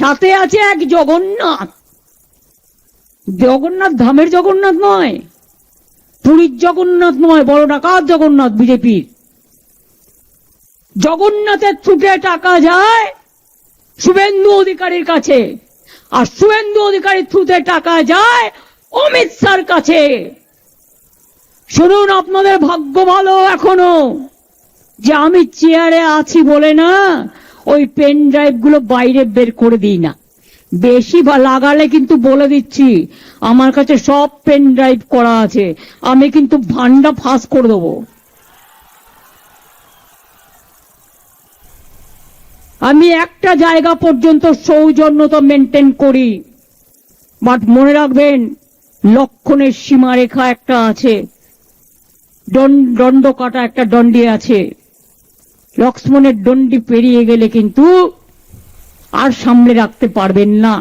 সাথে আছে এক জগন্নাথ। জগন্নাথ ধামের জগন্নাথ নয়, পুরীর জগন্নাথ নয়, বড় ডাকাত জগন্নাথ বিজেপির। জগন্নাথের থ্রুতে টাকা যায় শুভেন্দু অধিকারীর কাছে, আর শুভেন্দু অধিকারীর থ্রুতে টাকা যায় অমিত শাহর কাছে। শুনুন, আপনাদের ভাগ্য ভালো এখনো যে আমি চেয়ারে আছি বলে না ওই পেন ড্রাইভ গুলো বাইরে বের করে দিই না। বেশি লাগালে কিন্তু বলে দিচ্ছি, আমার কাছে সব পেন ড্রাইভ করা আছে, আমি কিন্তু ভান্ডা ফাঁস করে দেবো। আমি একটা জায়গা পর্যন্ত সৌজন্যতা মেনটেন করি, বাট মনে রাখবেন লক্ষণের সীমারেখা একটা আছে, দণ্ড কাটা একটা দণ্ডি আছে। লক্ষ্মণের দণ্ডি পেরিয়ে গেলে কিন্তু আর সামনে রাখতে পারবেন না।